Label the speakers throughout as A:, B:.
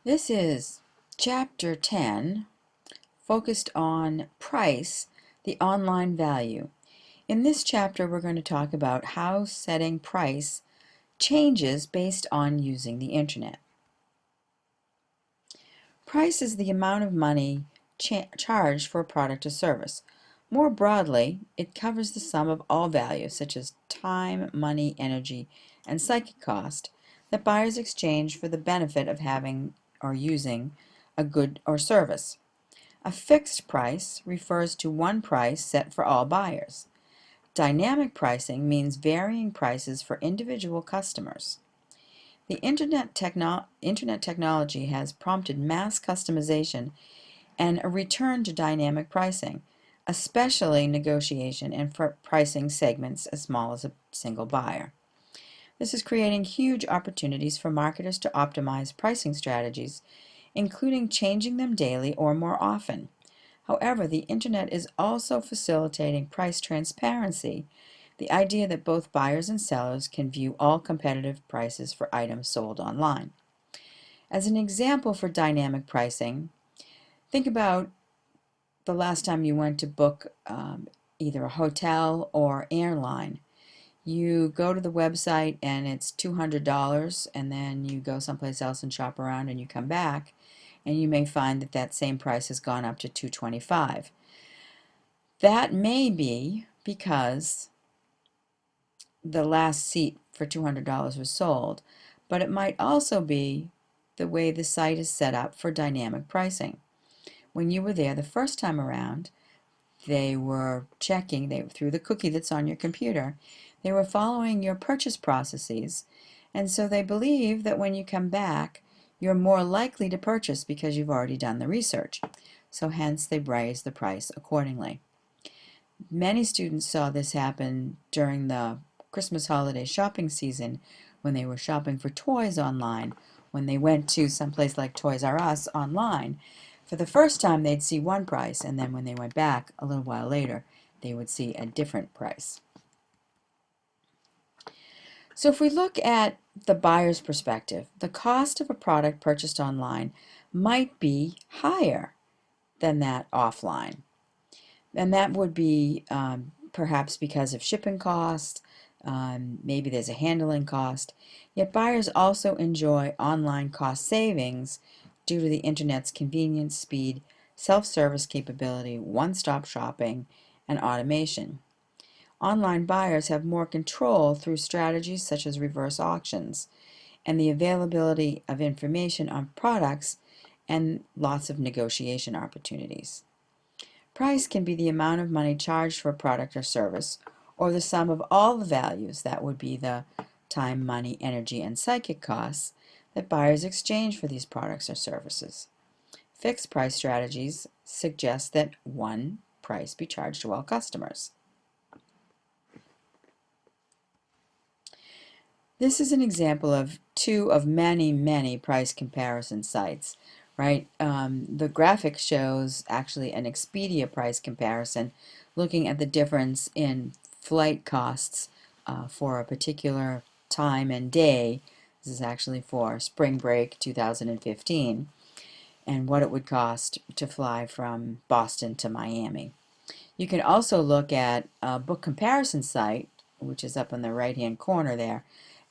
A: This is Chapter 10, focused on price, the online value. In this chapter, we're going to talk about how setting price changes based on using the internet. Price is the amount of money charged for a product or service. More broadly, it covers the sum of all values, such as time, money, energy, and psychic cost, that buyers exchange for the benefit of having or using a good or service. A fixed price refers to one price set for all buyers. Dynamic pricing means varying prices for individual customers. The internet technology has prompted mass customization and a return to dynamic pricing, especially negotiation and for pricing segments as small as a single buyer. This is creating huge opportunities for marketers to optimize pricing strategies, including changing them daily or more often. However, the internet is also facilitating price transparency, the idea that both buyers and sellers can view all competitive prices for items sold online. As an example for dynamic pricing, think about the last time you went to book either a hotel or airline. You go to the website and it's $200, and then you go someplace else and shop around and you come back and you may find that that same price has gone up to $225. That may be because the last seat for $200 was sold, but it might also be the way the site is set up for dynamic pricing. When you were there the first time around, they were checking through the cookie that's on your computer. They were following your purchase processes, and so they believe that when you come back, you're more likely to purchase because you've already done the research. So hence they raise the price accordingly. Many students saw this happen during the Christmas holiday shopping season when they were shopping for toys online. When they went to someplace like Toys R Us online, for the first time they'd see one price, and then when they went back a little while later, they would see a different price. So if we look at the buyer's perspective, the cost of a product purchased online might be higher than that offline. And that would be perhaps because of shipping costs, maybe there's a handling cost. Yet buyers also enjoy online cost savings due to the internet's convenience, speed, self-service capability, one-stop shopping, and automation. Online buyers have more control through strategies such as reverse auctions and the availability of information on products and lots of negotiation opportunities. Price can be the amount of money charged for a product or service, or the sum of all the values, that would be the time, money, energy, and psychic costs, that buyers exchange for these products or services. Fixed price strategies suggest that one price be charged to all customers. This is an example of two of many price comparison sites, right? The graphic shows actually an Expedia price comparison looking at the difference in flight costs for a particular time and day. This is actually for spring break 2015, and what it would cost to fly from Boston to Miami. You can also look at a book comparison site, which is up in the right-hand corner there,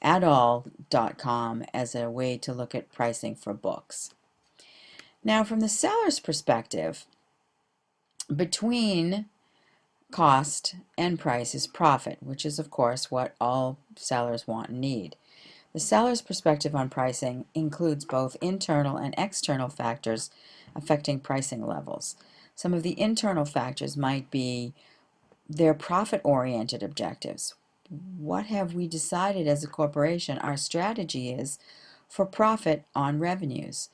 A: adall.com, as a way to look at pricing for books. Now, from the seller's perspective, between cost and price is profit, which is, of course, what all sellers want and need. The seller's perspective on pricing includes both internal and external factors affecting pricing levels. Some of the internal factors might be their profit-oriented objectives. What have we decided as a corporation our strategy is for profit on revenues?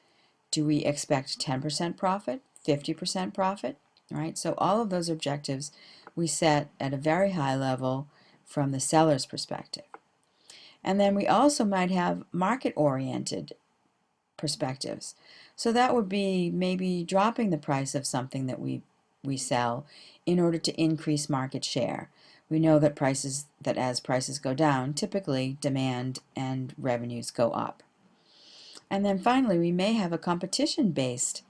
A: Do we expect 10% profit, 50% profit? Right? So all of those objectives we set at a very high level from the seller's perspective. And then we also might have market-oriented perspectives. So that would be maybe dropping the price of something that we sell in order to increase market share. We know that as prices go down, typically demand and revenues go up. And then finally, we may have a competition-based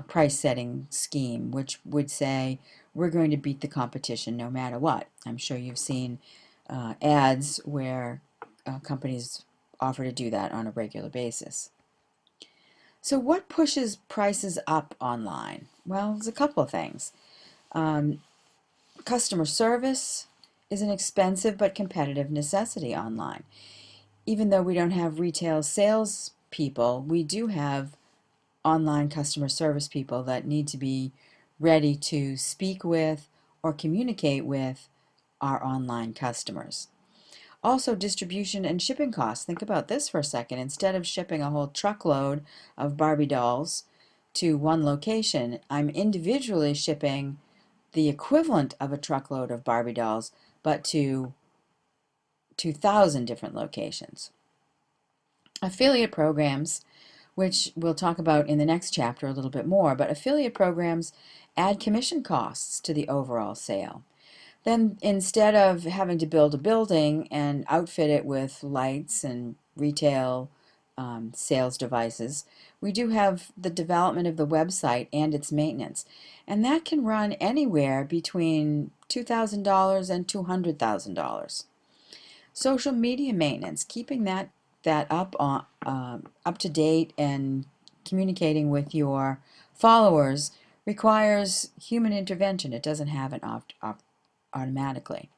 A: price setting scheme, which would say we're going to beat the competition no matter what. I'm sure you've seen ads where companies offer to do that on a regular basis. So what pushes prices up online? Well, there's a couple of things. Customer service is an expensive but competitive necessity online. Even though we don't have retail sales people, we do have online customer service people that need to be ready to speak with or communicate with our online customers. Also, distribution and shipping costs. Think about this for a second. Instead of shipping a whole truckload of Barbie dolls to one location, I'm individually shipping the equivalent of a truckload of Barbie dolls, but to 2,000 different locations. Affiliate programs, which we'll talk about in the next chapter a little bit more, but affiliate programs add commission costs to the overall sale. Then instead of having to build a building and outfit it with lights and retail sales devices, we do have the development of the website and its maintenance. And that can run anywhere between $2,000 and $200,000. Social media maintenance, keeping that up to date and communicating with your followers requires human intervention. It doesn't happen automatically.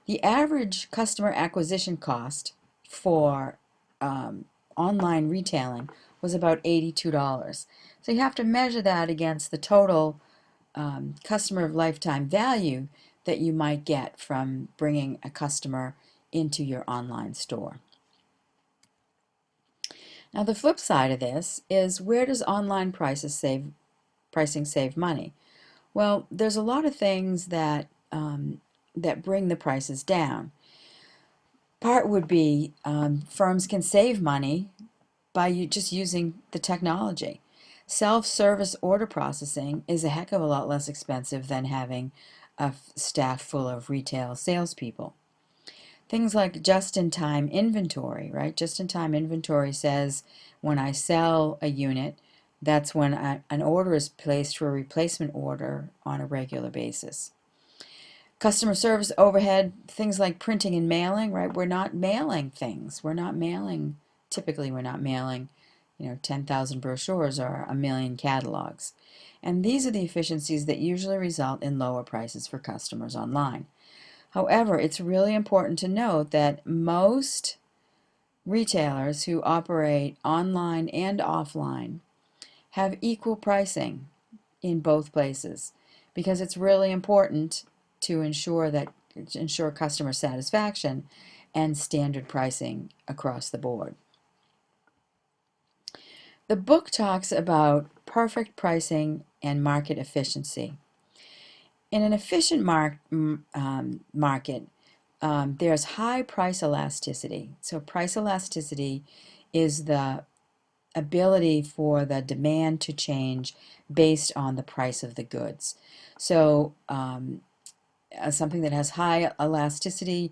A: The average customer acquisition cost for online retailing was about $82. So you have to measure that against the total customer lifetime value that you might get from bringing a customer into your online store. Now the flip side of this is, where does online pricing save money? Well, there's a lot of things that that bring the prices down. Part would be firms can save money by just using the technology. Self-service order processing is a heck of a lot less expensive than having a staff full of retail salespeople. Things like just-in-time inventory, right? Just-in-time inventory says when I sell a unit, that's when an order is placed for a replacement order on a regular basis. Customer service overhead, things like printing and mailing, right? We're not mailing things. Typically we're not mailing, 10,000 brochures or a million catalogs. And these are the efficiencies that usually result in lower prices for customers online. However, it's really important to note that most retailers who operate online and offline have equal pricing in both places, because it's really important to ensure customer satisfaction and standard pricing across the board. The book talks about perfect pricing and market efficiency. In an efficient market, there's high price elasticity. So price elasticity is the ability for the demand to change based on the price of the goods. So something that has high elasticity,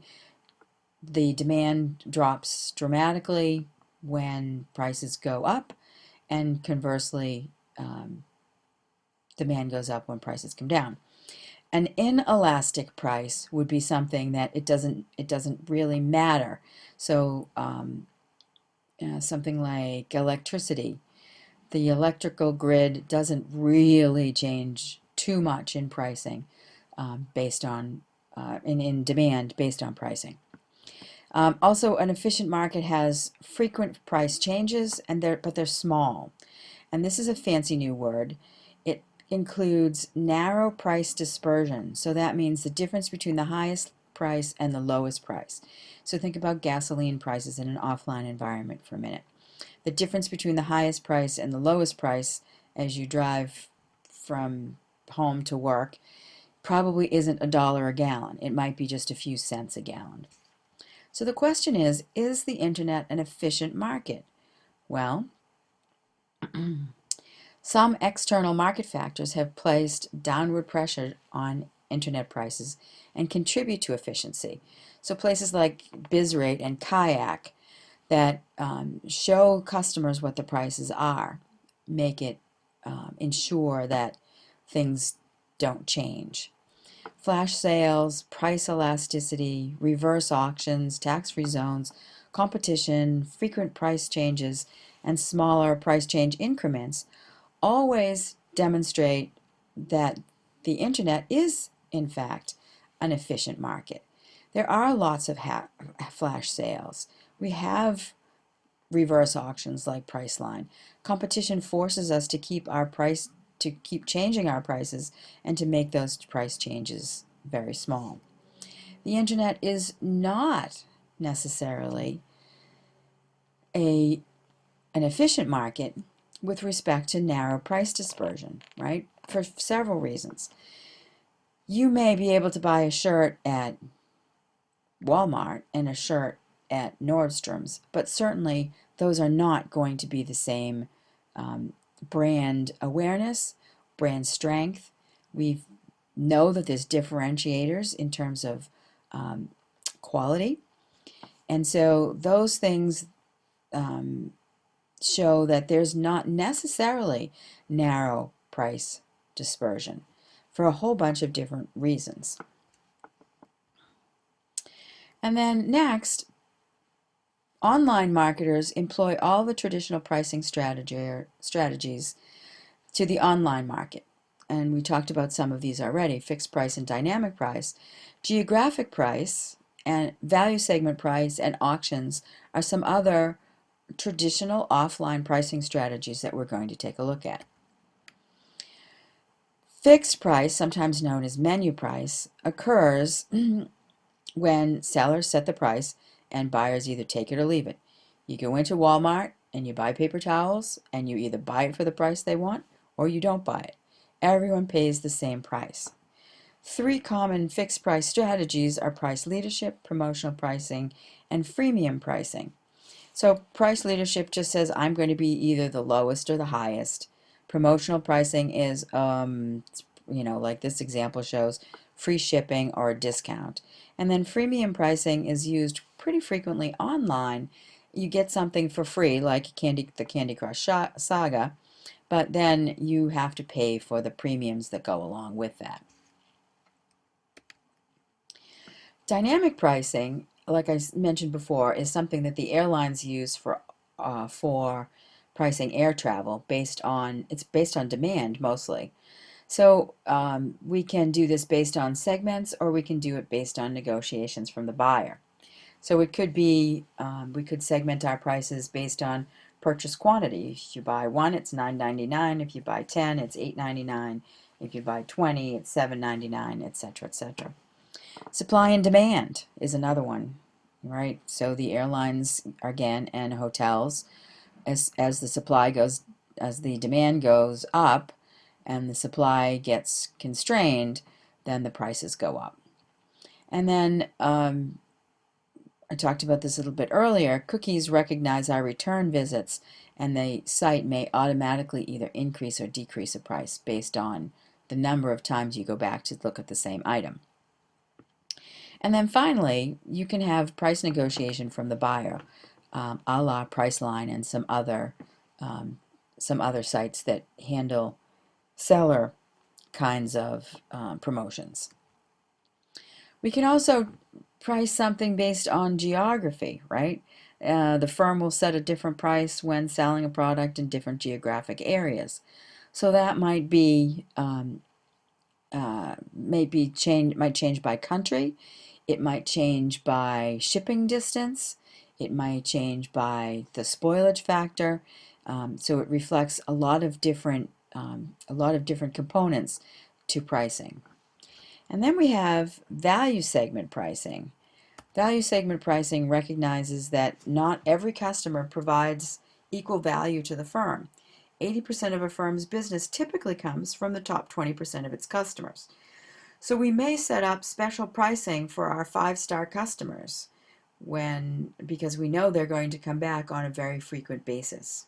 A: the demand drops dramatically when prices go up, and conversely, demand goes up when prices come down. An inelastic price would be something that it doesn't really matter. So something like electricity. The electrical grid doesn't really change too much in pricing based on in demand based on pricing. Also, an efficient market has frequent price changes, but they're small. And this is a fancy new word. It includes narrow price dispersion. So that means the difference between the highest price and the lowest price. So think about gasoline prices in an offline environment for a minute. The difference between the highest price and the lowest price as you drive from home to work probably isn't $1 a gallon. It might be just a few cents a gallon. So the question is the internet an efficient market? Well, some external market factors have placed downward pressure on internet prices and contribute to efficiency. So places like BizRate and Kayak that show customers what the prices are, make it ensure that things don't change. Flash sales, price elasticity, reverse auctions, tax-free zones, competition, frequent price changes, and smaller price change increments always demonstrate that the internet is, in fact, an efficient market. There are lots of flash sales. We have reverse auctions like Priceline. Competition forces us to keep changing our prices and to make those price changes very small. The internet is not necessarily an efficient market with respect to narrow price dispersion, right? For several reasons. You may be able to buy a shirt at Walmart and a shirt at Nordstrom's, but certainly those are not going to be the same brand awareness, brand strength. We know that there's differentiators in terms of quality, and so those things show that there's not necessarily narrow price dispersion for a whole bunch of different reasons. And then next, online marketers employ all the traditional pricing strategies to the online market. And we talked about some of these already: fixed price and dynamic price. Geographic price and value segment price and auctions are some other traditional offline pricing strategies that we're going to take a look at. Fixed price, sometimes known as menu price, occurs when sellers set the price and buyers either take it or leave it. You go into Walmart and you buy paper towels, and you either buy it for the price they want or you don't buy it. Everyone pays the same price. Three common fixed price strategies are price leadership, promotional pricing, and freemium pricing. So price leadership just says I'm going to be either the lowest or the highest. Promotional pricing is, like this example shows, free shipping or a discount. And then freemium pricing is used pretty frequently online. You get something for free, like the Candy Crush Saga, but then you have to pay for the premiums that go along with that. Dynamic pricing, like I mentioned before, is something that the airlines use for pricing air travel based on demand mostly. So we can do this based on segments, or we can do it based on negotiations from the buyer. So it could be, we could segment our prices based on purchase quantity. If you buy 1, it's $9.99. If you buy 10, it's $8.99. If you buy 20, it's $7.99, etc., etc. Supply and demand is another one, right? So the airlines, again, and hotels, as the demand goes up and the supply gets constrained, then the prices go up. And then I talked about this a little bit earlier. Cookies recognize our return visits, and the site may automatically either increase or decrease a price based on the number of times you go back to look at the same item. And then finally, you can have price negotiation from the buyer, a la Priceline and some other sites that handle seller kinds of promotions. We can also price something based on geography, right? The firm will set a different price when selling a product in different geographic areas. So that might change by country. It might change by shipping distance. It might change by the spoilage factor. So it reflects a lot of different components to pricing. And then we have value segment pricing. Value segment pricing recognizes that not every customer provides equal value to the firm. 80% of a firm's business typically comes from the top 20% of its customers. So we may set up special pricing for our 5-star customers because we know they're going to come back on a very frequent basis.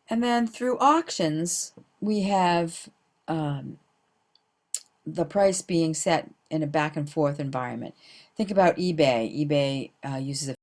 A: And then through auctions, we have the price being set in a back and forth environment. Think about eBay. eBay uses a